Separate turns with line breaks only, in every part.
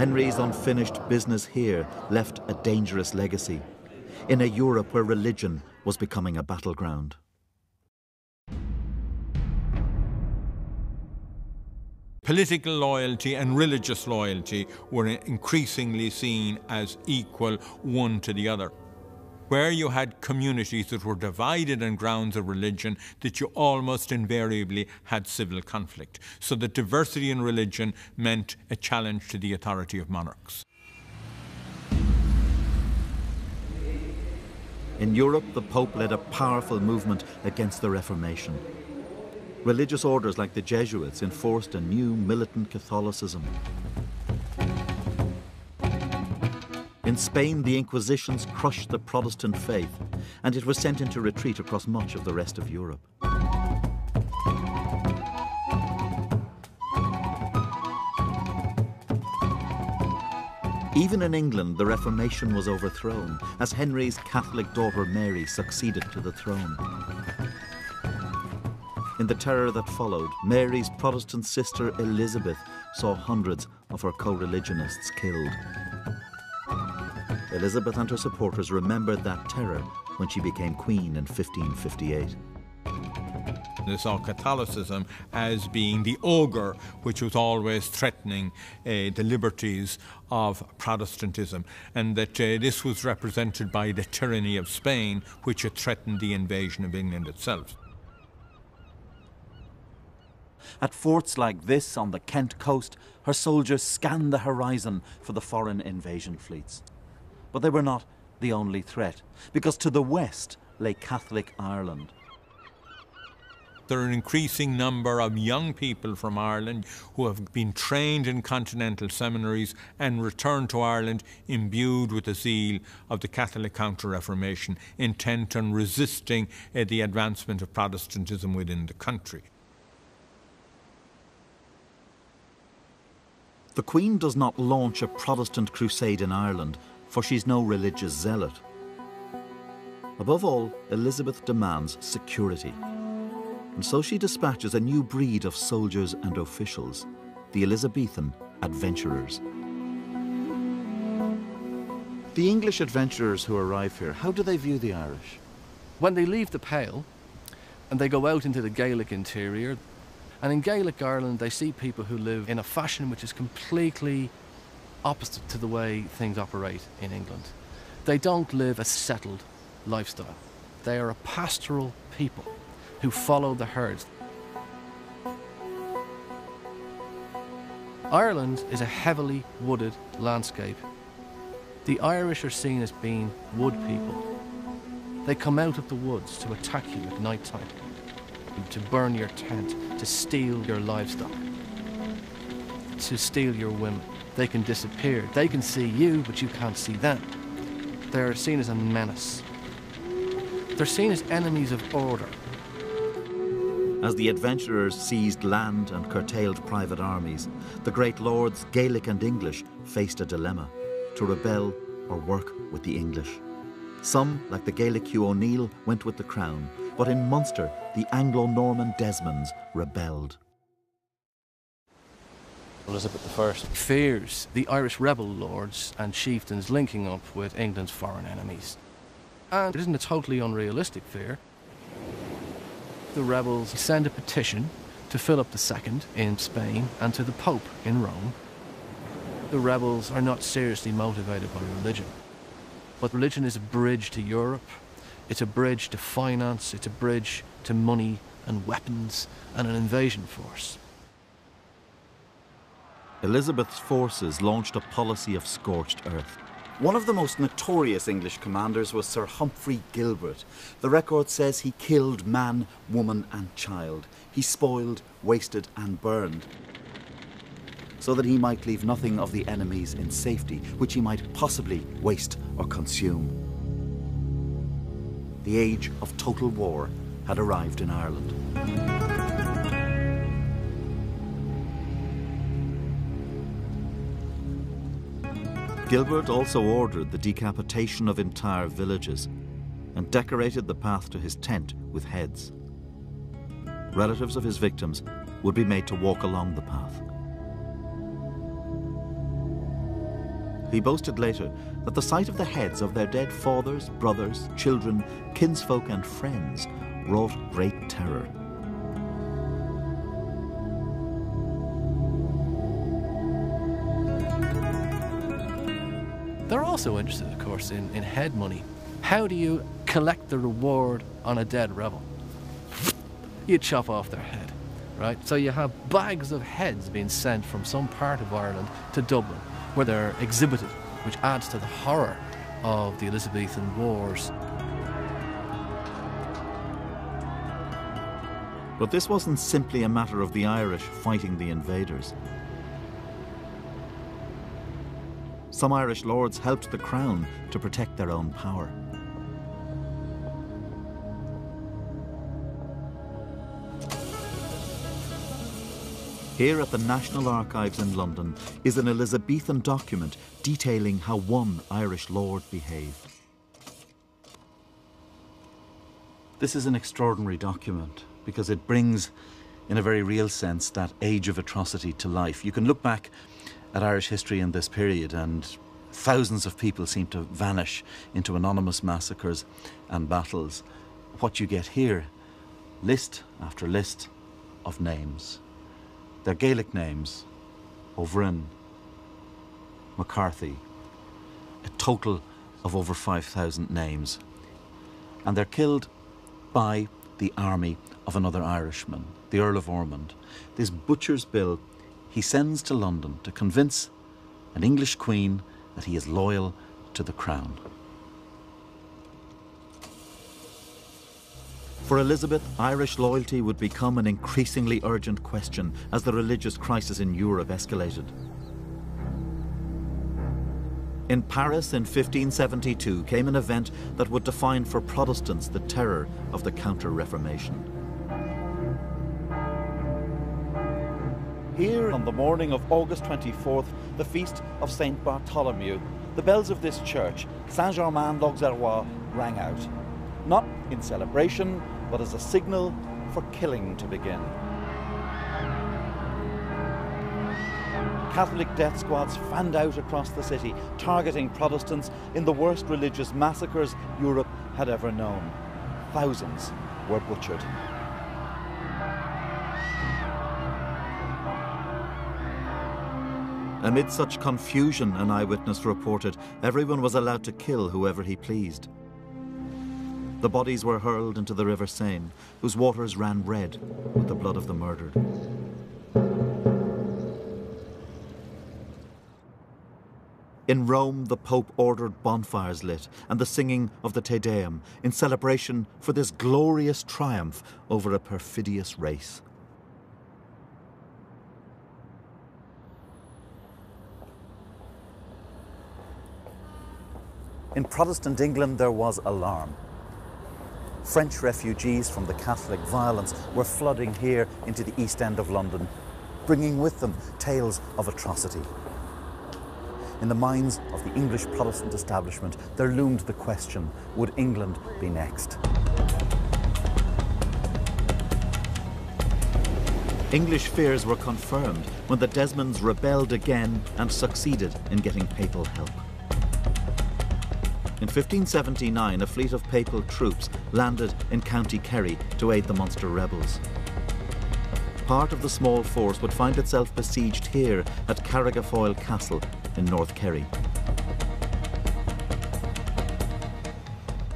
Henry's unfinished business here left a dangerous legacy in a Europe where religion was becoming a battleground.
Political loyalty and religious loyalty were increasingly seen as equal one to the other. Where you had communities that were divided on grounds of religion, that you almost invariably had civil conflict. So that diversity in religion meant a challenge to the authority of monarchs.
In Europe, the Pope led a powerful movement against the Reformation. Religious orders like the Jesuits enforced a new militant Catholicism. In Spain, the Inquisitions crushed the Protestant faith, and it was sent into retreat across much of the rest of Europe. Even in England, the Reformation was overthrown, as Henry's Catholic daughter Mary succeeded to the throne. In the terror that followed, Mary's Protestant sister Elizabeth saw hundreds of her co-religionists killed. Elizabeth and her supporters remembered that terror when she became queen in 1558.
They saw Catholicism as being the ogre which was always threatening the liberties of Protestantism, and that this was represented by the tyranny of Spain, which had threatened the invasion of England itself.
At forts like this on the Kent coast, her soldiers scanned the horizon for the foreign invasion fleets. But they were not the only threat, because to the west lay Catholic Ireland.
There are an increasing number of young people from Ireland who have been trained in continental seminaries and returned to Ireland imbued with the zeal of the Catholic Counter-Reformation, intent on resisting the advancement of Protestantism within the country.
The Queen does not launch a Protestant crusade in Ireland, for she's no religious zealot. Above all, Elizabeth demands security. And so she dispatches a new breed of soldiers and officials, the Elizabethan adventurers. The English adventurers who arrive here, how do they view the Irish?
When they leave the Pale and they go out into the Gaelic interior, and in Gaelic Ireland they see people who live in a fashion which is completely opposite to the way things operate in England. They don't live a settled lifestyle. They are a pastoral people who follow the herds. Ireland is a heavily wooded landscape. The Irish are seen as being wood people. They come out of the woods to attack you at night time, to burn your tent, to steal your livestock, to steal your women. They can disappear. They can see you, but you can't see them. They're seen as a menace. They're seen as enemies of order.
As the adventurers seized land and curtailed private armies, the great lords, Gaelic and English, faced a dilemma: to rebel or work with the English. Some, like the Gaelic Hugh O'Neill, went with the crown, but in Munster, the Anglo-Norman Desmonds rebelled.
Elizabeth I fears the Irish rebel lords and chieftains linking up with England's foreign enemies. And it isn't a totally unrealistic fear. The rebels send a petition to Philip II in Spain and to the Pope in Rome. The rebels are not seriously motivated by religion. But religion is a bridge to Europe, it's a bridge to finance, it's a bridge to money and weapons and an invasion force.
Elizabeth's forces launched a policy of scorched earth. One of the most notorious English commanders was Sir Humphrey Gilbert. The record says he killed man, woman and child. He spoiled, wasted and burned, so that he might leave nothing of the enemies in safety, which he might possibly waste or consume. The age of total war had arrived in Ireland. Gilbert also ordered the decapitation of entire villages and decorated the path to his tent with heads. Relatives of his victims would be made to walk along the path. He boasted later that the sight of the heads of their dead fathers, brothers, children, kinsfolk and friends wrought great terror.
They're also interested, of course, in head money. How do you collect the reward on a dead rebel? You chop off their head, right? So you have bags of heads being sent from some part of Ireland to Dublin, where they're exhibited, which adds to the horror of the Elizabethan Wars.
But this wasn't simply a matter of the Irish fighting the invaders. Some Irish lords helped the crown to protect their own power. Here at the National Archives in London is an Elizabethan document detailing how one Irish lord behaved. This is an extraordinary document because it brings, in a very real sense, that age of atrocity to life. You can look back at Irish history in this period and thousands of people seem to vanish into anonymous massacres and battles. What you get here, list after list of names. They're Gaelic names: O'Vryn, McCarthy, a total of over 5,000 names. And they're killed by the army of another Irishman, the Earl of Ormond. This butcher's bill he sends to London to convince an English queen that he is loyal to the crown. For Elizabeth, Irish loyalty would become an increasingly urgent question as the religious crisis in Europe escalated. In Paris in 1572 came an event that would define for Protestants the terror of the Counter-Reformation. Here on the morning of August 24th, the feast of Saint Bartholomew, the bells of this church, Saint-Germain-l'Auxerrois, rang out. Not in celebration, but as a signal for killing to begin. Catholic death squads fanned out across the city, targeting Protestants in the worst religious massacres Europe had ever known. Thousands were butchered. Amid such confusion, an eyewitness reported, everyone was allowed to kill whoever he pleased. The bodies were hurled into the River Seine, whose waters ran red with the blood of the murdered. In Rome, the Pope ordered bonfires lit and the singing of the Te Deum in celebration for this glorious triumph over a perfidious race. In Protestant England, there was alarm. French refugees from the Catholic violence were flooding here into the East End of London, bringing with them tales of atrocity. In the minds of the English Protestant establishment, there loomed the question, would England be next? English fears were confirmed when the Desmonds rebelled again and succeeded in getting papal help. In 1579, a fleet of papal troops landed in County Kerry to aid the Munster rebels. Part of the small force would find itself besieged here at Carrigafoyle Castle in North Kerry.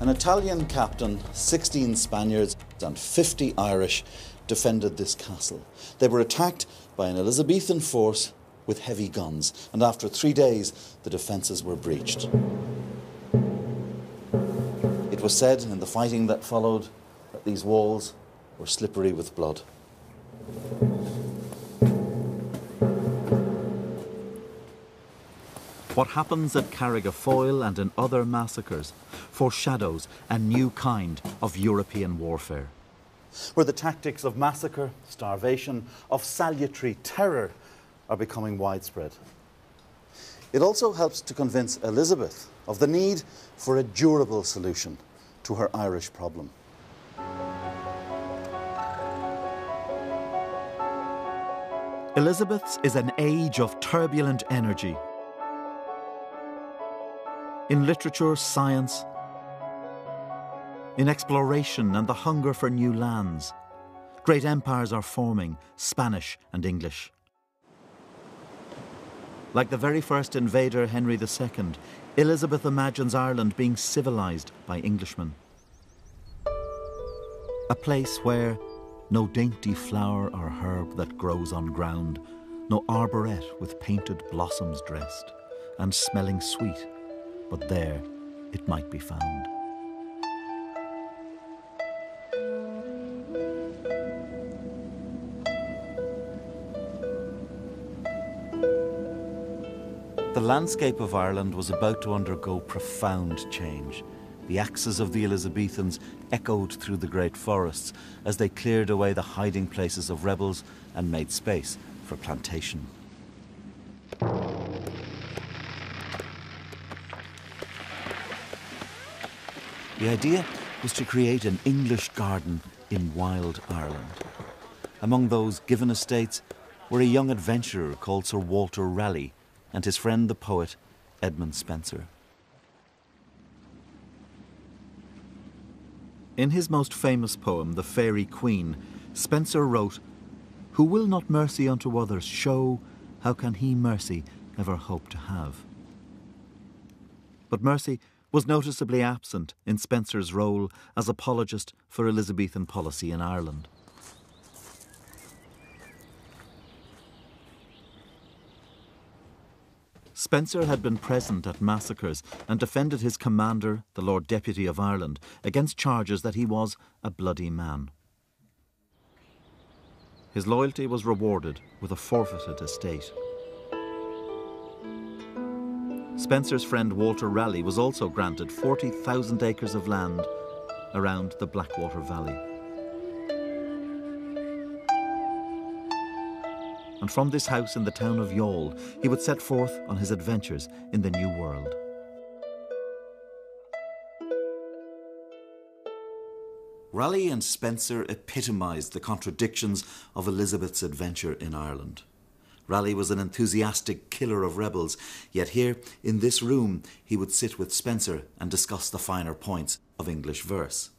An Italian captain, 16 Spaniards and 50 Irish defended this castle. They were attacked by an Elizabethan force with heavy guns, and after 3 days the defences were breached. It was said in the fighting that followed that these walls were slippery with blood. What happens at Carrigafoyle and in other massacres foreshadows a new kind of European warfare, where the tactics of massacre, starvation, of salutary terror are becoming widespread. It also helps to convince Elizabeth of the need for a durable solution to her Irish problem. Elizabeth's is an age of turbulent energy. In literature, science, in exploration and the hunger for new lands, great empires are forming, Spanish and English. Like the very first invader, Henry II, Elizabeth imagines Ireland being civilised by Englishmen. A place where no dainty flower or herb that grows on ground, no arboret with painted blossoms dressed, and smelling sweet, but there it might be found. The landscape of Ireland was about to undergo profound change. The axes of the Elizabethans echoed through the great forests as they cleared away the hiding places of rebels and made space for plantation. The idea was to create an English garden in wild Ireland. Among those given estates were a young adventurer called Sir Walter Raleigh and his friend the poet Edmund Spenser. In his most famous poem, The Faerie Queen, Spenser wrote, "Who will not mercy unto others show, how can he mercy ever hope to have?" But mercy was noticeably absent in Spenser's role as apologist for Elizabethan policy in Ireland. Spenser had been present at massacres and defended his commander, the Lord Deputy of Ireland, against charges that he was a bloody man. His loyalty was rewarded with a forfeited estate. Spenser's friend Walter Raleigh was also granted 40,000 acres of land around the Blackwater Valley. And from this house in the town of Youghal, he would set forth on his adventures in the New World. Raleigh and Spenser epitomised the contradictions of Elizabeth's adventure in Ireland. Raleigh was an enthusiastic killer of rebels, yet here, in this room, he would sit with Spenser and discuss the finer points of English verse.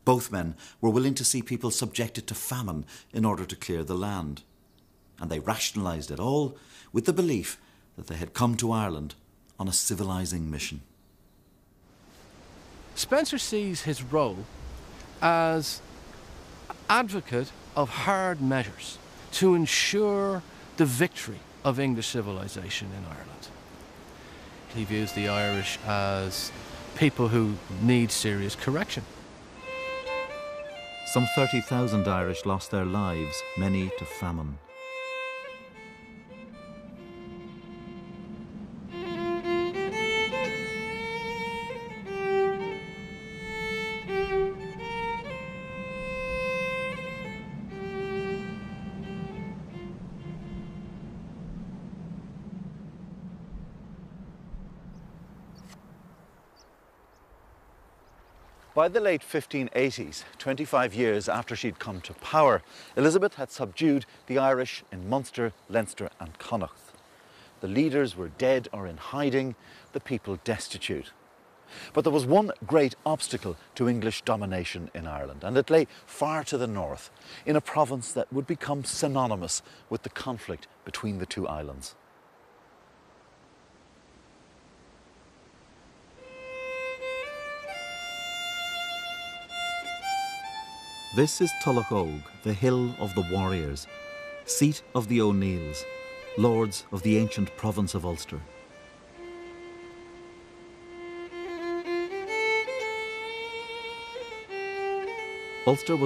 Both men were willing to see people subjected to famine in order to clear the land. And they rationalised it all with the belief that they had come to Ireland on a civilising mission.
Spenser sees his role as advocate of hard measures to ensure the victory of English civilisation in Ireland. He views the Irish as people who need serious correction.
Some 30,000 Irish lost their lives, many to famine. By the late 1580s, 25 years after she'd come to power, Elizabeth had subdued the Irish in Munster, Leinster and Connacht. The leaders were dead or in hiding, the people destitute. But there was one great obstacle to English domination in Ireland, and it lay far to the north, in a province that would become synonymous with the conflict between the two islands. This is Tullahogue, the hill of the warriors, seat of the O'Neills, lords of the ancient province of Ulster. Ulster was